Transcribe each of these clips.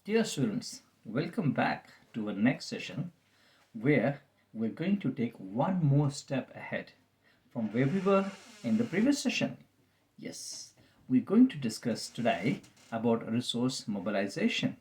Dear students, welcome back to our next session where we're going to take one more step ahead from where we were in the previous session. Yes, we're going to discuss today about resource mobilization.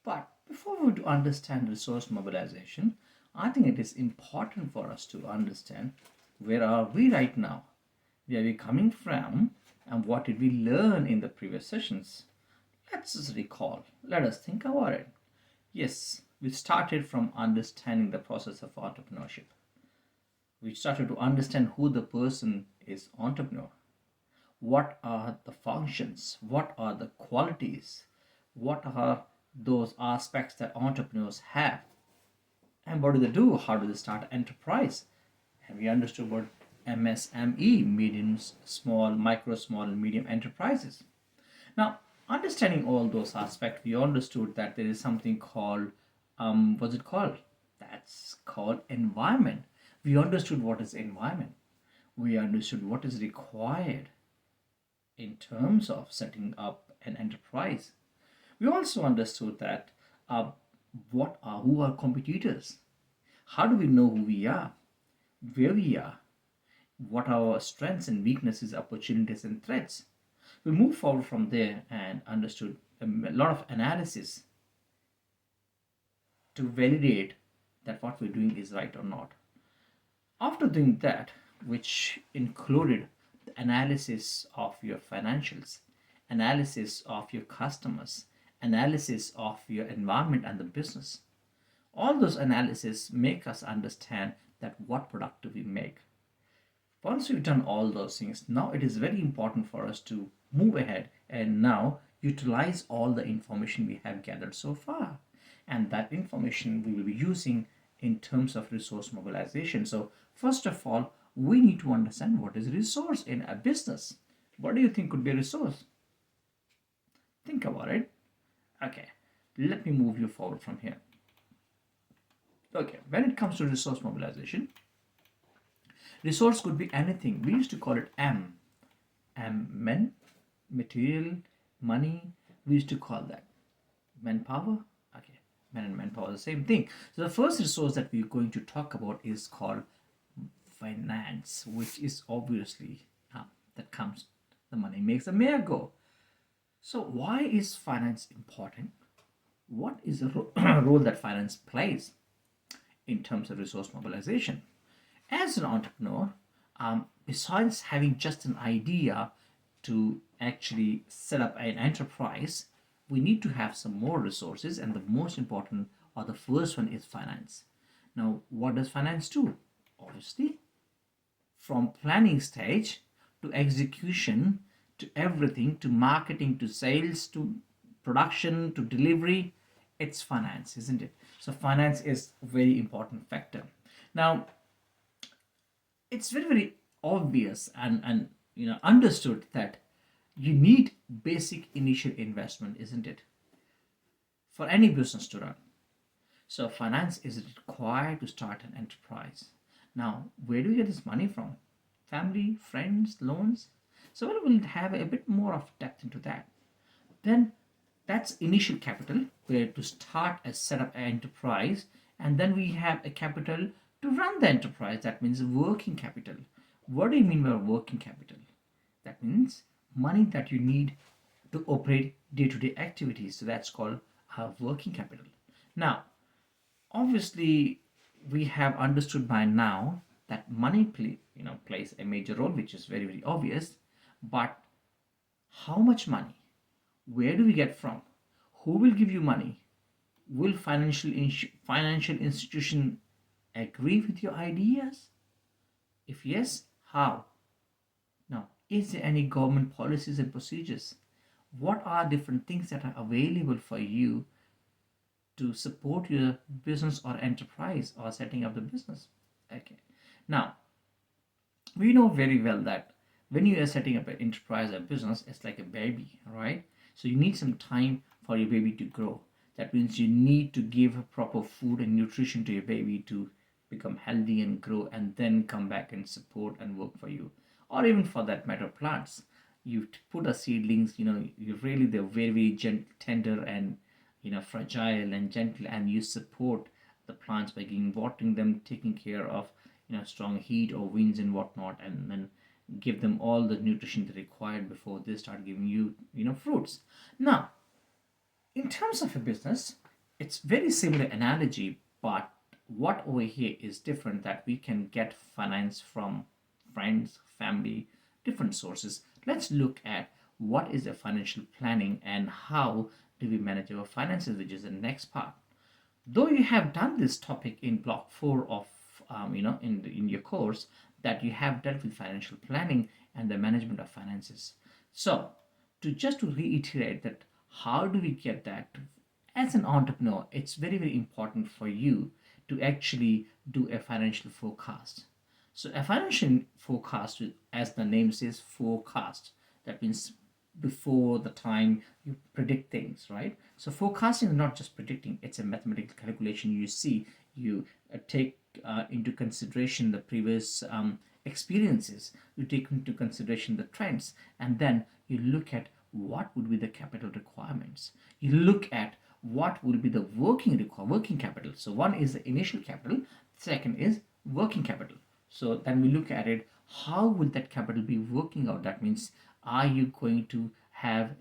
But before we do understand resource mobilization, I think it is important for us to understand where are we right now, where are we coming from, and what did we learn in the previous sessions. Let's just recall. Let us think about it. Yes, we started from understanding the process of entrepreneurship. We started to understand who the person is entrepreneur. What are the functions? What are the qualities? What are those aspects that entrepreneurs have? And what do they do? How do they start enterprise? And we understood what MSME, medium, small, micro, small, and medium enterprises. Now, understanding all those aspects, we understood that there is something called, what's it called? That's called environment. We understood what is environment. We understood what is required in terms of setting up an enterprise. We also understood that who are competitors? How do we know who we are, where we are, what are our strengths and weaknesses, opportunities and threats? We moved forward from there and understood a lot of analysis to validate that what we're doing is right or not. After doing that, which included the analysis of your financials, analysis of your customers, analysis of your environment and the business, all those analysis make us understand that what product do we make. Once we've done all those things, now it is very important for us to move ahead and now utilize all the information we have gathered so far. And that information we will be using in terms of resource mobilization. So, first of all, we need to understand what is resource in a business. What do you think could be a resource? Think about it. Okay, let me move you forward from here. Okay, when it comes to resource mobilization, resource could be anything. We used to call it M. Men, material, money. We used to call that manpower. Okay, men and manpower, the same thing. So the first resource that we're going to talk about is called finance, which is obviously that comes, the money makes the mayor go. So why is finance important? What is the role that finance plays in terms of resource mobilization? As an entrepreneur, besides having just an idea to actually set up an enterprise, we need to have some more resources, and the most important or the first one is finance. Now, what does finance do? Obviously, from planning stage to execution to everything, to marketing to sales to production to delivery, it's finance, isn't it? So finance is a very important factor. Now, it's very obvious and understood that you need basic initial investment, isn't it, for any business to run. So finance is required to start an enterprise. Now, where do you get this money from? Family, friends, loans? So we'll have a bit more of depth into that. Then that's initial capital where to start a set up an enterprise, and then we have a capital to run the enterprise. That means working capital. What do you mean by working capital? That means money that you need to operate day-to-day activities. So that's called working capital. Now, obviously, we have understood by now that money plays a major role, which is very obvious. But how much money? Where do we get from? Who will give you money? Will financial institution agree with your ideas? If yes, how? Now, is there any government policies and procedures? What are different things that are available for you to support your business or enterprise or setting up the business? Okay. Now, we know very well that when you are setting up an enterprise or business, it's like a baby, right? So you need some time for your baby to grow. That means you need to give proper food and nutrition to your baby to become healthy and grow, and then come back and support and work for you, or even for that matter, plants. You put a seedlings, you really, they're very, very tender and fragile and gentle, and you support the plants by giving watering them, taking care of strong heat or winds and whatnot, and then give them all the nutrition they required before they start giving you fruits. Now, in terms of a business, it's very similar analogy, but what over here is different, that we can get finance from friends, family, different sources. Let's look at what is a financial planning and how do we manage our finances, which is the next part. Though you have done this topic in block 4 of in your course, that you have dealt with financial planning and the management of finances. So to reiterate that, how do we get that? As an entrepreneur, it's very, very important for you to actually do a financial forecast. So a financial forecast, as the name says, forecast, that means before the time you predict things, right? So forecasting is not just predicting, it's a mathematical calculation. You see, you take into consideration the previous experiences, you take into consideration the trends, and then you look at what would be the capital requirements. You look at what will be the working capital. So one is the initial capital, second is working capital. So then we look at it, how will that capital be working out? That means, are you going to have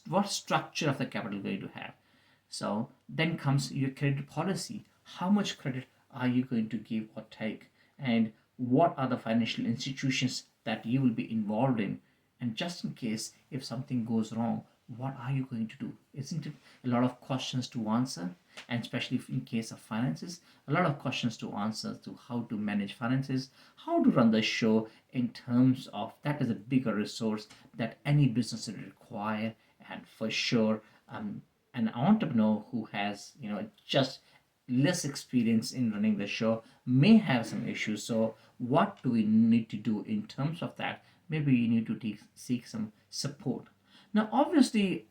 what structure of the capital going to have? So then comes your credit policy. How much credit are you going to give or take? And what are the financial institutions that you will be involved in? And just in case if something goes wrong, what are you going to do? Isn't it a lot of questions to answer? And especially in case of finances, a lot of questions to answer to how to manage finances, how to run the show, in terms of that is a bigger resource that any business will require. And for sure, an entrepreneur who has just less experience in running the show may have some issues. So what do we need to do in terms of that? Maybe you need to seek some support. Now, obviously,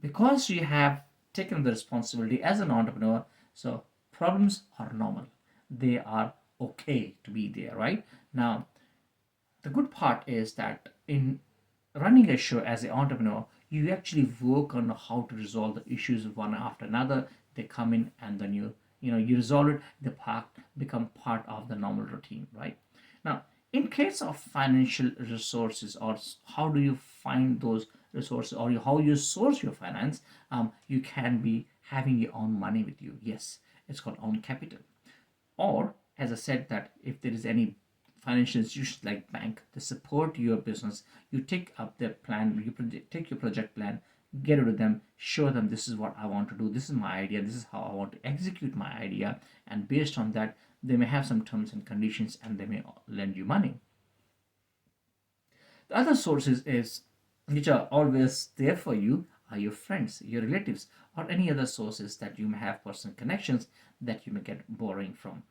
because you have taken the responsibility as an entrepreneur, so problems are normal. They are okay to be there, right? Now, the good part is that in running a show as an entrepreneur, you actually work on how to resolve the issues one after another. They come in, and then you resolve it. They become part of the normal routine, right? Now, in case of financial resources, or how do you find those resources, or how you source your finance, you can be having your own money with you. Yes, it's called own capital. Or, as I said, that if there is any financial institutions like bank, they support your business. You take up their plan, take your project plan, get it to them, show them, this is what I want to do, this is my idea, this is how I want to execute my idea, and based on that, they may have some terms and conditions, and they may lend you money. The other sources is which are always there for you are your friends, your relatives, or any other sources that you may have personal connections that you may get borrowing from.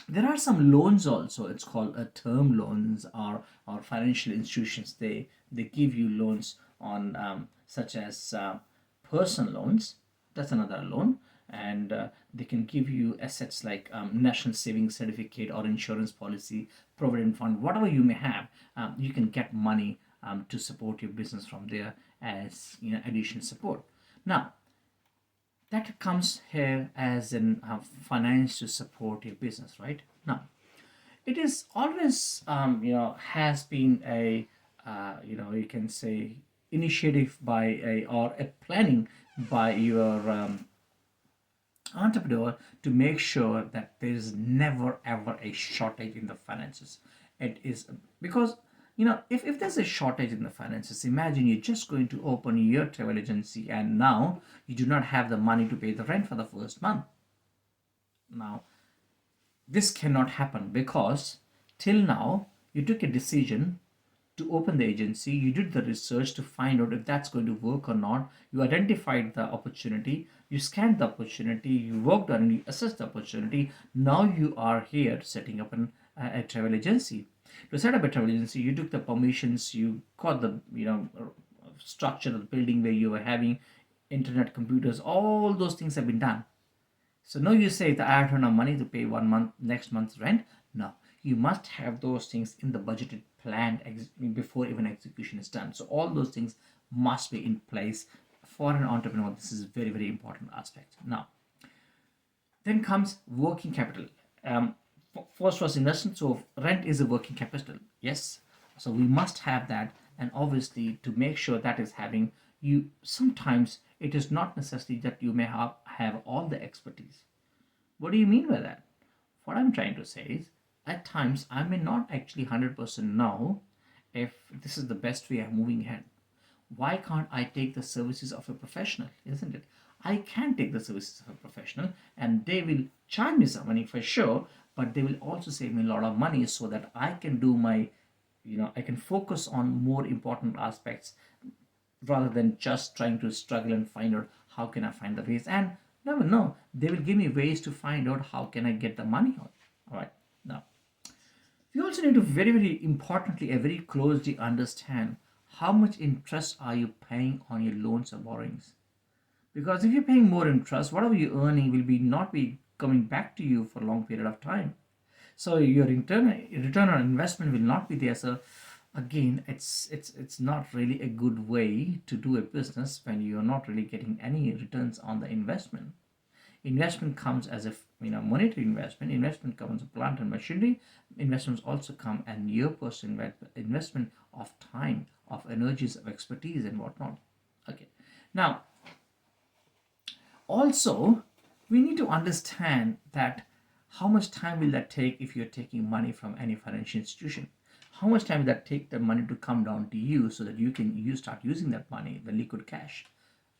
There are some loans also. It's called term loans, or financial institutions. They give you loans on such as personal loans. That's another loan. And they can give you assets like national savings certificate or insurance policy, provident fund, whatever you may have. You can get money to support your business from there as additional support. Now, that comes here as in finance to support your business, right? Now, it is always has been a you can say initiative by a, or a planning by your entrepreneur, to make sure that there is never ever a shortage in the finances. It is because if there's a shortage in the finances, imagine you're just going to open your travel agency, and now you do not have the money to pay the rent for the first month. Now, this cannot happen because till now you took a decision to open the agency, you did the research to find out if that's going to work or not, you identified the opportunity, you scanned the opportunity, you worked on it, you assessed the opportunity. Now you are here setting up a travel agency. To set up a travel agency, you took the permissions, you got the structure of the building where you were having internet, computers, all those things have been done. So now you say that I don't have money to pay 1 month, next month's rent. No, you must have those things in the budgeted planned before even execution is done. So all those things must be in place for an entrepreneur. This is very, very important aspect. Now, then comes working capital. Um, First was investment. So rent is a working capital. Yes. So we must have that, and obviously to make sure that is having you. Sometimes it is not necessary that you may have all the expertise. What do you mean by that? What I'm trying to say is, at times I may not actually 100% know if this is the best way of moving ahead. Why can't I take the services of a professional? Isn't it? I can take the services of a professional and they will charge me some money for sure, but they will also save me a lot of money so that I can do my, I can focus on more important aspects rather than just trying to struggle and find out how can I find the ways. And never know, they will give me ways to find out how can I get the money out. All right. Now, we also need to very, very importantly, very closely understand how much interest are you paying on your loans or borrowings. Because if you're paying more interest, whatever you're earning will be not be coming back to you for a long period of time. So your return on investment will not be there. So again, it's not really a good way to do a business when you're not really getting any returns on the investment. Investment comes as a monetary investment. Investment comes as plant and machinery. Investments also come and your personal investment of time, of energies, of expertise, and whatnot. Okay. Now, also, we need to understand that how much time will that take if you're taking money from any financial institution? How much time will that take the money to come down to you so that you start using that money, the liquid cash?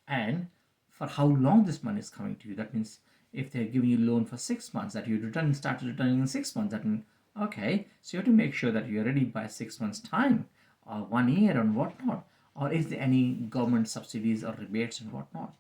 And for how long this money is coming to you? That means if they're giving you loan for 6 months, that you start returning in 6 months. That means okay, so you have to make sure that you're ready by 6 months time, or 1 year and whatnot. Or is there any government subsidies or rebates and whatnot?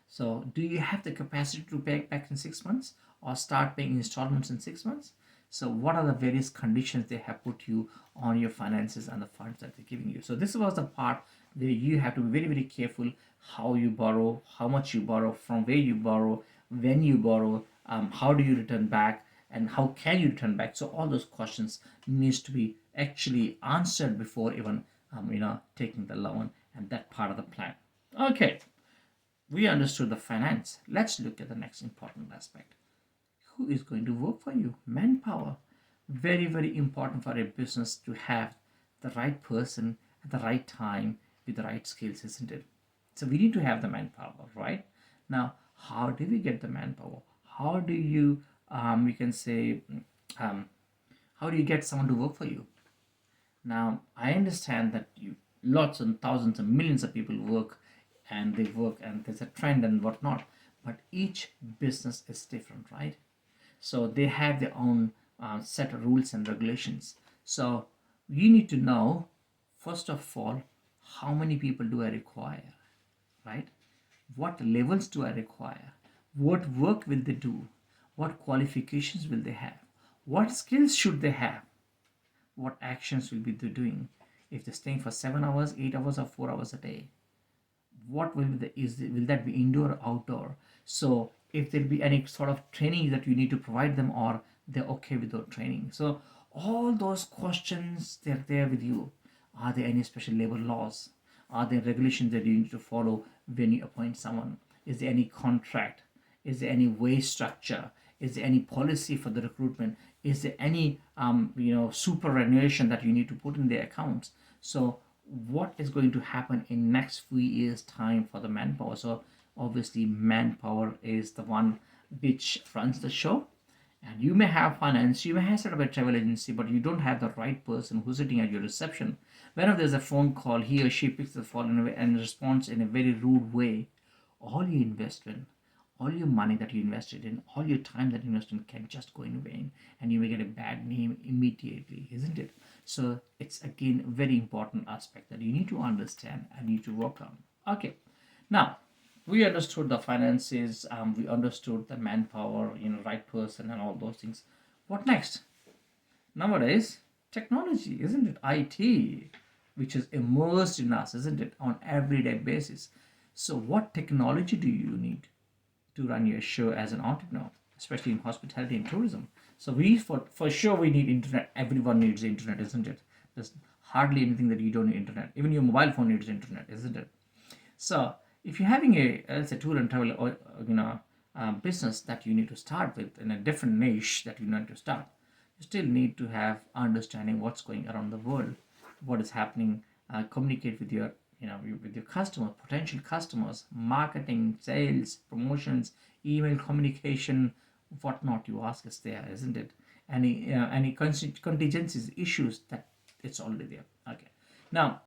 So, do you have the capacity to pay back in 6 months or start paying installments in 6 months? So, what are the various conditions they have put you on your finances and the funds that they're giving you? So, this was the part where you have to be very, very careful how you borrow, how much you borrow, from where you borrow, when you borrow, how do you return back, and how can you return back. So, all those questions needs to be actually answered before even taking the loan and that part of the plan. Okay, we understood the finance. Let's look at the next important aspect. Who is going to work for you? Manpower. Very, very important for a business to have the right person at the right time with the right skills, isn't it? So we need to have the manpower, right? Now, how do we get the manpower? How do you, we can say, how do you get someone to work for you? Now, I understand that lots and thousands and millions of people work and they work and there's a trend and whatnot, but each business is different, right? So they have their own set of rules and regulations. So you need to know, first of all, how many people do I require, right? What levels do I require? What work will they do? What qualifications will they have? What skills should they have? What actions will be they doing? If they're staying for 7 hours, 8 hours, or 4 hours a day, what will be will that be indoor or outdoor? So if there'll be any sort of training that you need to provide them, or they're okay without training. So all those questions, they're there with you. Are there any special labor laws? Are there regulations that you need to follow when you appoint someone? Is there any contract? Is there any wage structure? Is there any policy for the recruitment? Is there any superannuation that you need to put in their accounts? So what is going to happen in next few years time for the manpower? So obviously manpower is the one which runs the show. And you may have finance, you may have set up a travel agency, but you don't have the right person who's sitting at your reception. Whenever there's a phone call, he or she picks the phone and responds in a very rude way. All your investment, all your money that you invested in, all your time that you invested in can just go in vain, and you may get a bad name immediately, isn't it? So it's again a very important aspect that you need to understand and need to work on. Okay, now we understood the finances, we understood the manpower, right person and all those things. What next? Nowadays, technology, isn't it? IT, which is immersed in us, isn't it, on everyday basis. So what technology do you need to run your show as an entrepreneur, especially in hospitality and tourism? So we for sure we need internet. Everyone needs internet, isn't it? Just Hardly anything that you don't need internet. Even your mobile phone needs internet, isn't it? So if you're having let's say tour and travel, or business that you need to start with in a different niche that you need to start, you still need to have understanding what's going around the world, what is happening, communicate with your with your customers, potential customers, marketing, sales, promotions, email communication, whatnot. You ask is there, isn't it? Any contingencies, issues, that it's already there. Okay. Now